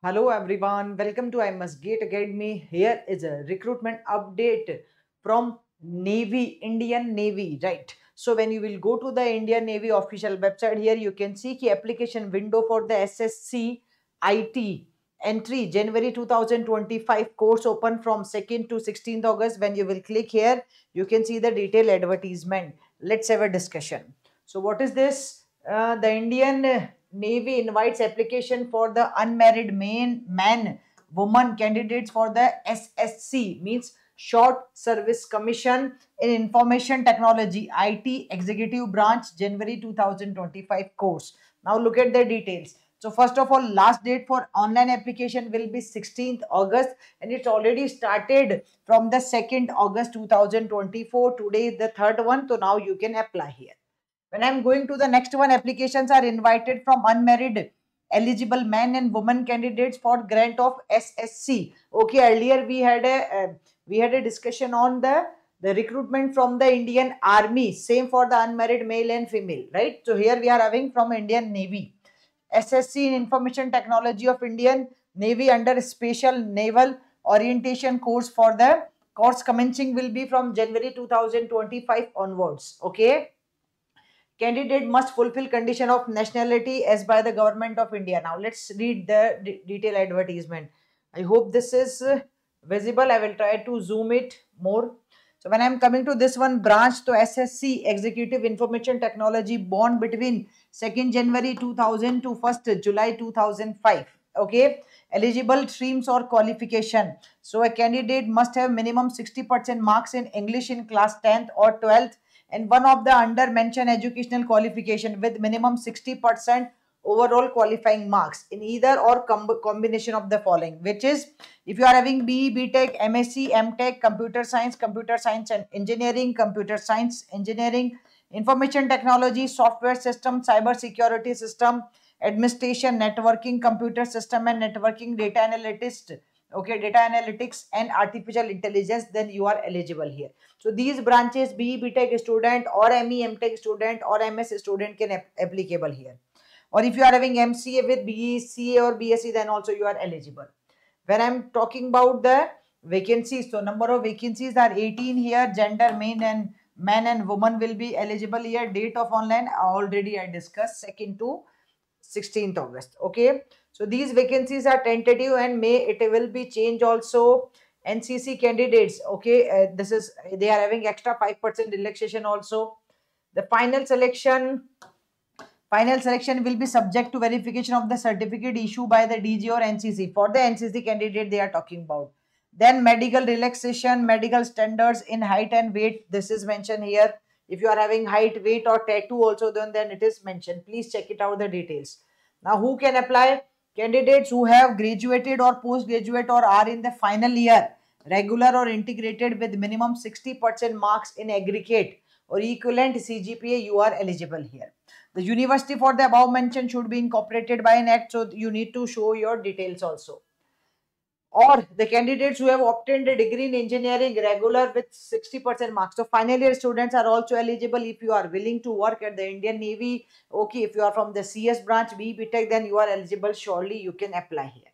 Hello everyone, welcome to I Must Gate Academy. Here is a recruitment update from Navy, Indian Navy, right? So when you will go to the Indian Navy official website, here you can see the application window for the SSC IT entry January 2025 course open from 2nd to 16th August. When you will click here, you can see the detailed advertisement. Let's have a discussion. So what is this? The Indian Navy invites application for the unmarried man, woman candidates for the SSC, means Short Service Commission in Information Technology IT Executive Branch January 2025 course. Now look at the details. So first of all, last date for online application will be 16th August and it's already started from the 2nd August 2024. Today is the third one, so now you can apply here. When I'm going to the next one, applications are invited from unmarried eligible men and women candidates for grant of SSC. Okay, earlier we had a discussion on the recruitment from the Indian Army, same for the unmarried male and female, right? So here we are having from Indian Navy. SSC in Information Technology of Indian Navy under Special Naval Orientation course for the course commencing will be from January 2025 onwards. Okay, candidate must fulfill condition of nationality as by the government of India. Now let's read the detailed advertisement. I hope this is visible. I will try to zoom it more. So when I'm coming to this one, branch to SSC Executive Information Technology, born between 2nd January 2000 to 1st July 2005. Okay, eligible streams or qualification. So a candidate must have minimum 60% marks in English in class 10th or 12th and one of the under mentioned educational qualification with minimum 60% overall qualifying marks in either or combination of the following, which is if you are having BE, BTech, MSc, MTech, computer science and engineering, computer science engineering, information technology, software system, cyber security system, administration, networking, computer system and networking, data analyst, okay, data analytics and artificial intelligence, then you are eligible here. So these branches, BE BTech student or ME MTech student or MS student can applicable here. Or if you are having MCA with BCA or BSc, then also you are eligible. When I'm talking about the vacancies, so number of vacancies are 18 here. Gender, man and woman will be eligible here. Date of online already I discussed, 2nd to 16th August. Okay, so these vacancies are tentative and may it will be changed also. NCC candidates, okay, this is they are having extra 5% relaxation also. The final selection will be subject to verification of the certificate issued by the DG or NCC for the NCC candidate they are talking about. Then medical relaxation, medical standards in height and weight, this is mentioned here. If you are having height, weight or tattoo also, then it is mentioned. Please check it out the details. Now who can apply? Candidates who have graduated or postgraduate or are in the final year, regular or integrated with minimum 60% marks in aggregate or equivalent CGPA, you are eligible here. The university for the above mentioned should be incorporated by an act, so you need to show your details also. Or the candidates who have obtained a degree in engineering regular with 60% marks. So final year students are also eligible if you are willing to work at the Indian Navy. Okay, if you are from the CS branch, BE BTech, then you are eligible. Surely you can apply here.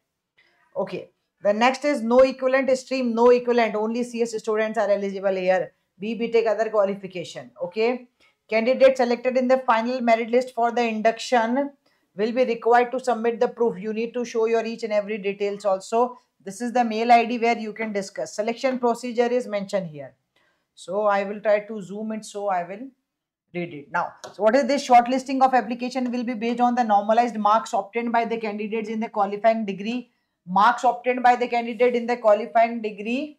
Okay. The next is no equivalent stream, no equivalent. Only CS students are eligible here. BE BTech other qualification. Okay. Candidates selected in the final merit list for the induction will be required to submit the proof. You need to show your each and every details also. This is the mail ID where you can discuss. Selection procedure is mentioned here. So I will try to zoom it, so I will read it now. So what is this? Shortlisting of application will be based on the normalized marks obtained by the candidates in the qualifying degree. Marks obtained by the candidate in the qualifying degree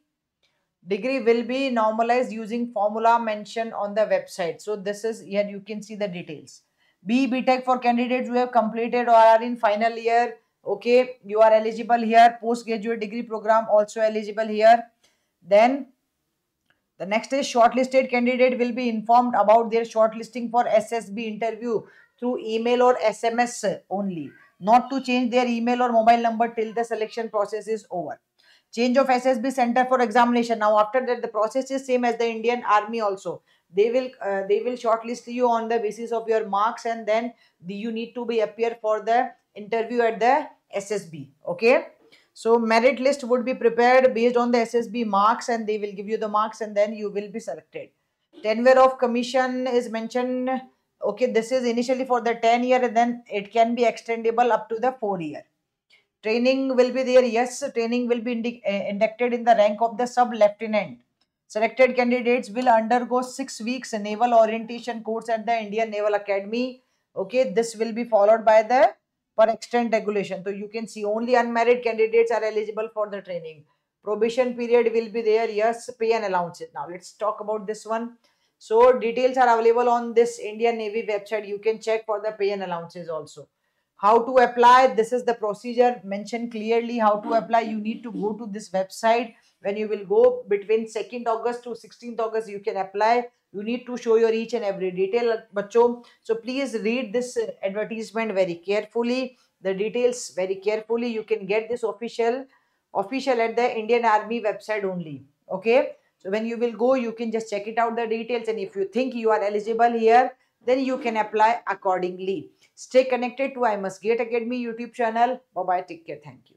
will be normalized using formula mentioned on the website. So this is here you can see the details. BE BTech for candidates who have completed or are in final year. Okay, you are eligible here. Postgraduate degree program also eligible here. Then the next is shortlisted candidate will be informed about their shortlisting for SSB interview through email or SMS only, not to change their email or mobile number till the selection process is over. Change of SSB center for examination. Now after that the process is same as the Indian Army also. They will shortlist you on the basis of your marks and then you need to be appear for the interview at the SSB. Okay, so merit list would be prepared based on the SSB marks, and they will give you the marks, and then you will be selected. Tenure of commission is mentioned. Okay, this is initially for the 10 year, and then it can be extendable up to the 4 year. Training will be there. Yes, training will be inducted in the rank of the sub lieutenant. Selected candidates will undergo 6 weeks naval orientation course at the Indian Naval Academy. Okay, this will be followed by the per extent regulation. So you can see only unmarried candidates are eligible for the training. Probation period will be there. Yes, pay and allowances. Now let's talk about this one. So details are available on this Indian Navy website. You can check for the pay and allowances also. How to apply? This is the procedure mentioned clearly. How to apply? You need to go to this website. When you will go between 2nd August to 16th August, you can apply. You need to show your each and every detail, bachcho. So please read this advertisement very carefully, the details very carefully. You can get this official at the Indian Army website only. Okay, so when you will go, you can just check it out the details, and if you think you are eligible here, then you can apply accordingly. Stay connected to I Must Gate Academy YouTube channel. Bye bye. Take care. Thank you.